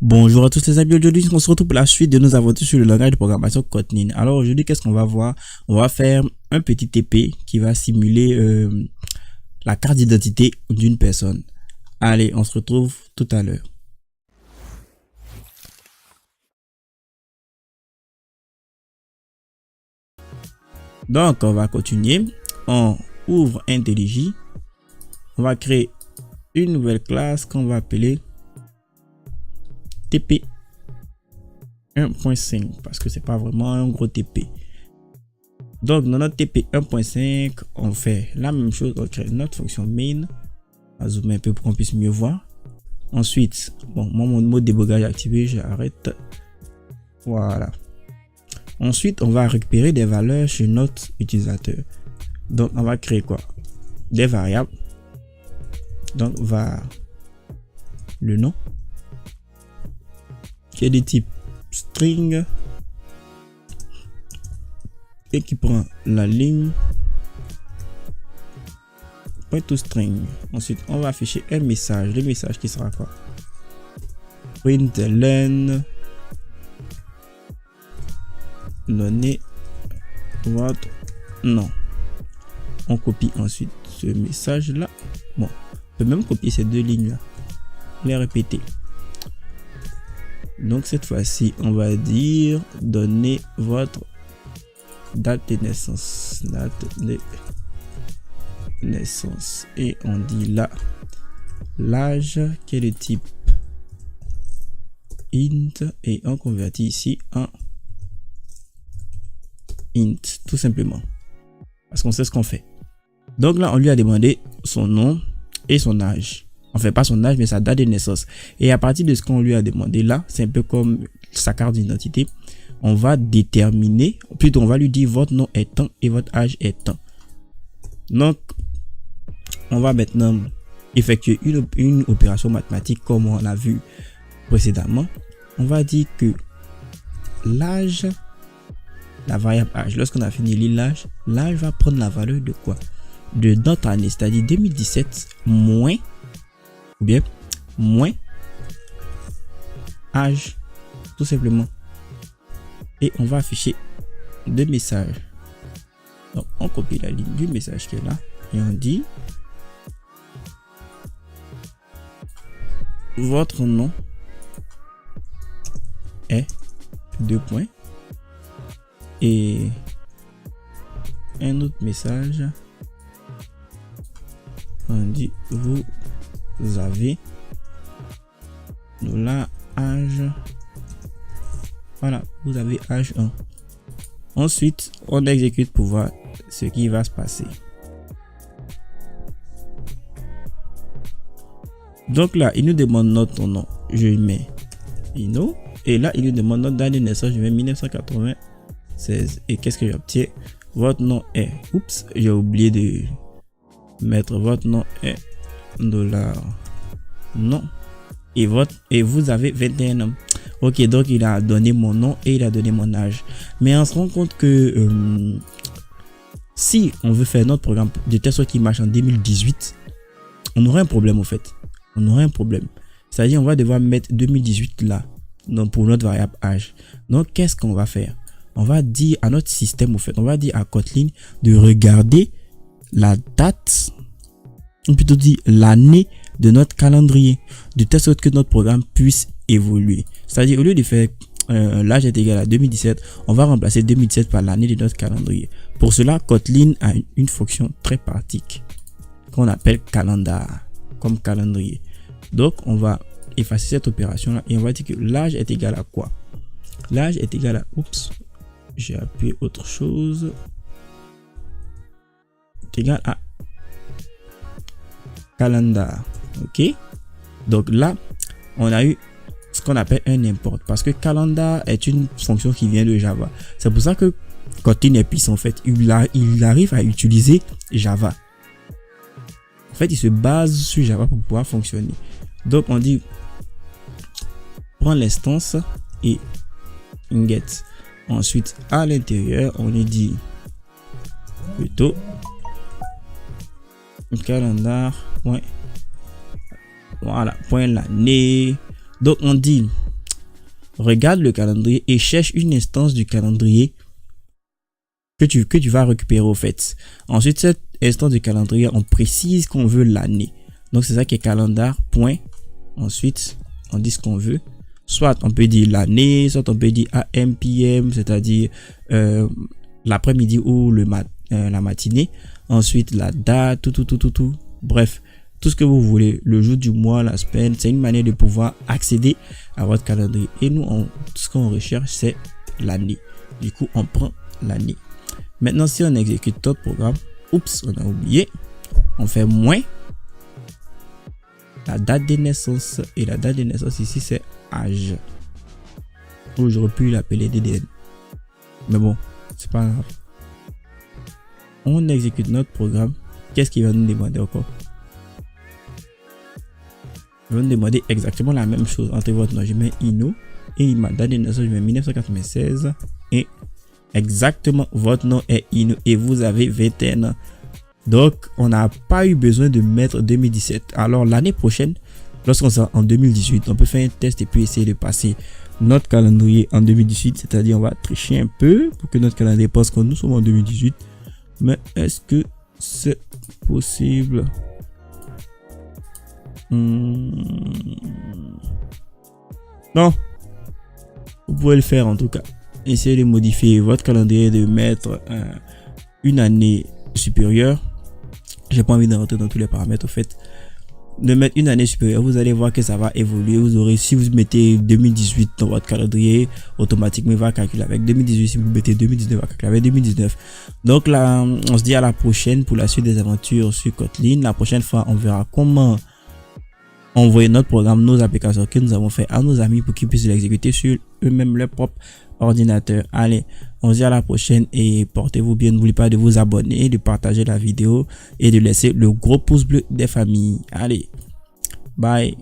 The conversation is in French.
Bonjour à tous les amis, aujourd'hui on se retrouve pour la suite de nos aventures sur le langage de programmation Kotlin. Alors aujourd'hui qu'est-ce qu'on va voir? On va faire un petit TP qui va simuler la carte d'identité d'une personne. Allez, on se retrouve tout à l'heure. Donc on va continuer, on ouvre IntelliJ, on va créer une nouvelle classe qu'on va appeler TP 1.5 parce que c'est pas vraiment un gros TP. Donc dans notre TP 1.5 on fait la même chose, on crée notre fonction main. On va zoomer un peu pour qu'on puisse mieux voir. Ensuite, bon, moi mon mode débogage est activé, j'arrête. Voilà. Ensuite on va récupérer des valeurs chez notre utilisateur. Donc on va créer quoi? Des variables. Donc va le nom qui est de type string et qui prend la ligne point to string. Ensuite on va afficher un message, le message qui sera quoi? Println donnez votre nom. On copie ensuite ce message là. Bon, on peut même copier ces deux lignes là, les répéter. Donc cette fois-ci on va dire donnez votre date de naissance, et on dit là l'âge qui est de type int et on convertit ici en int tout simplement parce qu'on sait ce qu'on fait. Donc là on lui a demandé son nom et son âge, enfin pas son âge mais sa date de naissance, et à partir de ce qu'on lui a demandé là, c'est un peu comme sa carte d'identité, on va déterminer, plutôt on va lui dire votre nom est tant et votre âge est tant. Donc on va maintenant effectuer une opération mathématique comme on l'a vu précédemment. On va dire que l'âge, la variable âge, lorsqu'on a fini l'âge, l'âge va prendre la valeur de quoi? De notre année, c'est-à-dire 2017 moins, ou bien moins âge, tout simplement. Et on va afficher deux messages. Donc on copie la ligne du message qui est là et on dit votre nom est deux points et un autre message, on dit vous avez âge, voilà, vous avez âge 1. Ensuite on exécute pour voir ce qui va se passer. Donc là il nous demande notre nom, je mets Ino, et là il nous demande notre date de naissance, je mets 1996, et qu'est-ce que j'obtiens? Votre nom est, oups, j'ai oublié de mettre votre nom est $, non, et vous avez 21 ans. Ok, donc il a donné mon nom et il a donné mon âge, mais on se rend compte que si on veut faire notre programme de telle sorte qu'il marche en 2018, on aurait un problème au fait. On aurait un problème. C'est-à-dire on va devoir mettre 2018 là, donc pour notre variable âge. Donc qu'est-ce qu'on va faire? On va dire à notre système au fait, on va dire à Kotlin de regarder la date, ou plutôt dit l'année de notre calendrier, de telle sorte que notre programme puisse évoluer. C'est-à-dire au lieu de faire l'âge est égal à 2017, on va remplacer 2017 par l'année de notre calendrier. Pour cela, Kotlin a une fonction très pratique qu'on appelle calendar, comme calendrier. Donc on va effacer cette opération là et on va dire que l'âge est égal à quoi? L'âge est égal à, oups, j'ai appuyé autre chose, est égal à calendar. Ok, donc là on a eu ce qu'on appelle un import parce que calendar est une fonction qui vient de Java. C'est pour ça que Kotlin est puissant en fait, il arrive à utiliser Java. En fait il se base sur Java pour pouvoir fonctionner. Donc on dit prend l'instance et get. Ensuite à l'intérieur on lui dit plutôt calendar point, voilà, point l'année. Donc on dit regarde le calendrier et cherche une instance du calendrier que tu vas récupérer au fait. Ensuite, cette instance du calendrier, on précise qu'on veut l'année. Donc, c'est ça qui est calendar. Point. Ensuite, on dit ce qu'on veut. Soit on peut dire l'année, soit on peut dire AM, PM, c'est-à-dire l'après-midi ou la matinée. Ensuite, la date, tout. Bref, tout ce que vous voulez, le jour du mois, la semaine, c'est une manière de pouvoir accéder à votre calendrier. Et nous, tout ce qu'on recherche, c'est l'année. Du coup, on prend l'année. Maintenant, si on exécute notre programme, oups, on a oublié, on fait moins la date de naissance. Et la date de naissance ici, c'est âge. Ou j'aurais pu l'appeler DDN. Mais bon, c'est pas grave. On exécute notre programme. Qu'est-ce qu'il va nous demander encore? Il va nous demander exactement la même chose. Entre votre nom, je mets Ino. Et ma date de naissance, je mets 1996. Et exactement, votre nom est Ino. Et vous avez 21 ans. Donc, on n'a pas eu besoin de mettre 2017. Alors, l'année prochaine, lorsqu'on sera en 2018, on peut faire un test et puis essayer de passer notre calendrier en 2018. C'est-à-dire, on va tricher un peu pour que notre calendrier pense que nous sommes en 2018. Mais est-ce que c'est possible? Non. Vous pouvez le faire en tout cas. Essayez de modifier votre calendrier, de mettre une année supérieure. J'ai pas envie de rentrer dans tous les paramètres au fait. De mettre une année supérieure, vous allez voir que ça va évoluer. Vous aurez, si vous mettez 2018 dans votre calendrier, automatiquement il va calculer avec 2018. Si vous mettez 2019, il va calculer avec 2019. Donc là, on se dit à la prochaine pour la suite des aventures sur Kotlin. La prochaine fois, on verra comment envoyer notre programme, nos applications que nous avons fait à nos amis pour qu'ils puissent l'exécuter sur eux-mêmes leur propre ordinateur. Allez, on se dit à la prochaine et portez-vous bien. N'oubliez pas de vous abonner, de partager la vidéo et de laisser le gros pouce bleu des familles. Allez, bye.